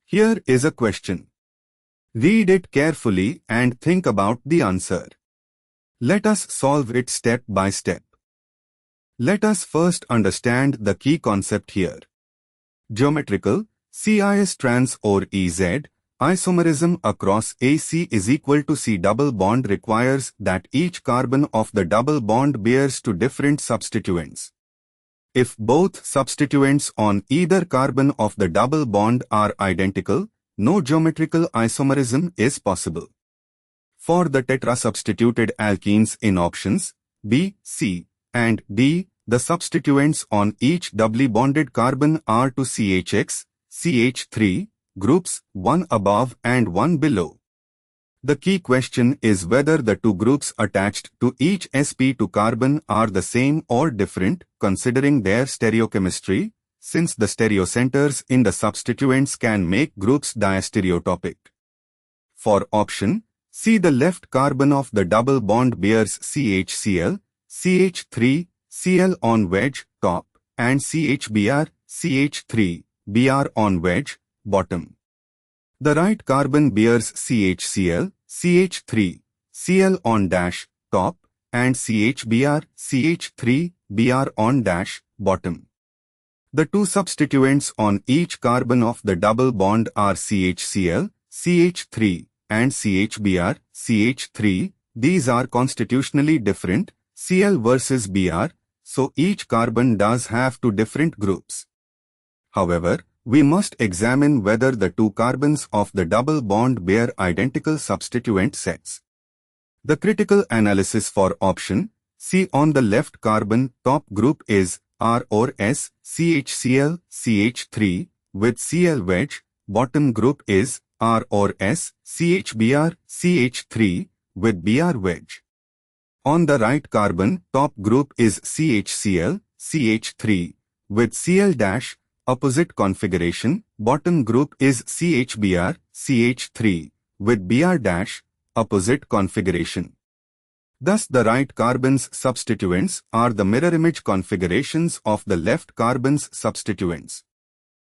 Here is a question. Read it carefully and think about the answer. Let us solve it step by step. Let us first understand the key concept here. Geometrical, CIS trans or EZ, isomerism across AC is equal to C. Double bond requires that each carbon of the double bond bears to different substituents. If both substituents on either carbon of the double bond are identical, no geometrical isomerism is possible. For the tetra-substituted alkenes in options B, C, and D, the substituents on each doubly bonded carbon are to CHX, CH3, groups 1 above and 1 below. The key question is whether the two groups attached to each sp2 carbon are the same or different, considering their stereochemistry, since the stereocenters in the substituents can make groups diastereotopic. For option C, the left carbon of the double bond bears CHCl, CH3, Cl on wedge, top, and CHBr, CH3, Br on wedge, bottom. The right carbon bears CHCl, CH3, Cl on dash, top, and CHBr, CH3, Br on dash, bottom. The two substituents on each carbon of the double bond are CHCl, CH3, and CHBr, CH3. These are constitutionally different, Cl versus Br, so each carbon does have two different groups. However, we must examine whether the two carbons of the double bond bear identical substituent sets. The critical analysis for option C, on the left carbon top group is R or S, CHCl, CH3, with Cl wedge, bottom group is R or S, CHBr, CH3, with Br wedge. On the right carbon top group is CHCl, CH3, with Cl dash, opposite configuration, bottom group is CHBr, CH3, with Br dash, opposite configuration. Thus the right carbon's substituents are the mirror image configurations of the left carbon's substituents.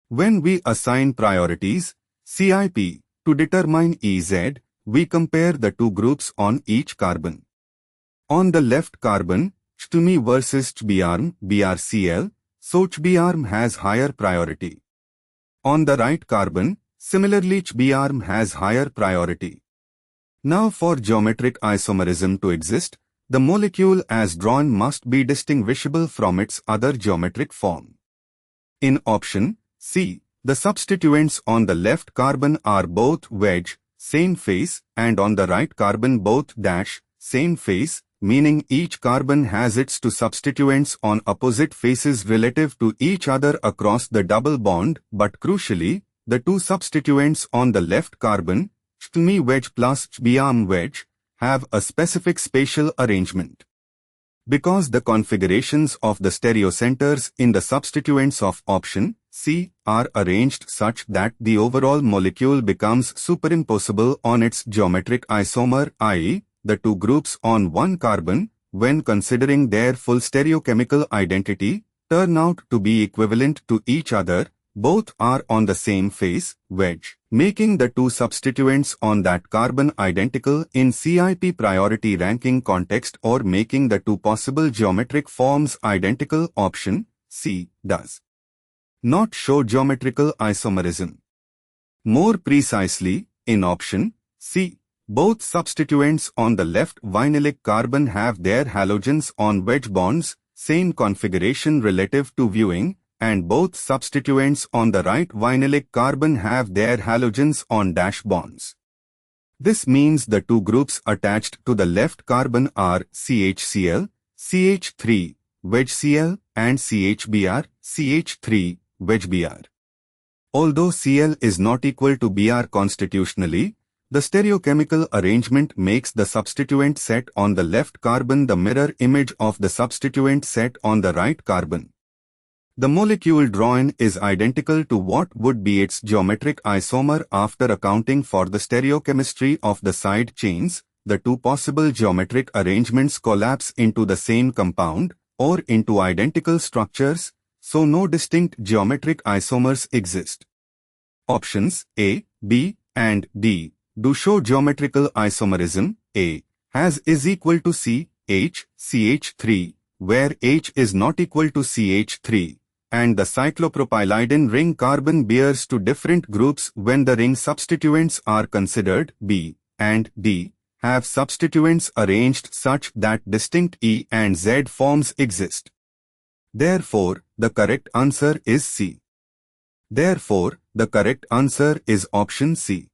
When we assign priorities, CIP, to determine EZ, we compare the two groups on each carbon. On the left carbon, CHTMI versus CHBarm, BrCl, so CHBarm has higher priority. On the right carbon, similarly CHBarm has higher priority. Now for geometric isomerism to exist, the molecule as drawn must be distinguishable from its other geometric form. In option C, the substituents on the left carbon are both wedge, same face, and on the right carbon both dash, same face, meaning each carbon has its two substituents on opposite faces relative to each other across the double bond, but crucially, the two substituents on the left carbon, CHTMI wedge plus CHBarm wedge, have a specific spatial arrangement. Because the configurations of the stereocenters in the substituents of option C are arranged such that the overall molecule becomes superimposable on its geometric isomer, i.e., the two groups on one carbon, when considering their full stereochemical identity, turn out to be equivalent to each other. Both are on the same face, wedge, making the two substituents on that carbon identical in CIP priority ranking context or making the two possible geometric forms identical. Option C does not show geometrical isomerism. More precisely, in option C, both substituents on the left vinylic carbon have their halogens on wedge bonds, same configuration relative to viewing, and both substituents on the right vinylic carbon have their halogens on dash bonds. This means the two groups attached to the left carbon are CHCl, CH3, wedge Cl, and CHBr, CH3, wedge Br. Although Cl is not equal to Br constitutionally, the stereochemical arrangement makes the substituent set on the left carbon the mirror image of the substituent set on the right carbon. The molecule drawn is identical to what would be its geometric isomer after accounting for the stereochemistry of the side chains. The two possible geometric arrangements collapse into the same compound or into identical structures, so no distinct geometric isomers exist. Options A, B, and D do show geometrical isomerism. A has is equal to C, H, CH3, where H is not equal to CH3, and the cyclopropylidine ring carbon bears to different groups when the ring substituents are considered. B and D have substituents arranged such that distinct E and Z forms exist. Therefore, the correct answer is C. Therefore, the correct answer is option C.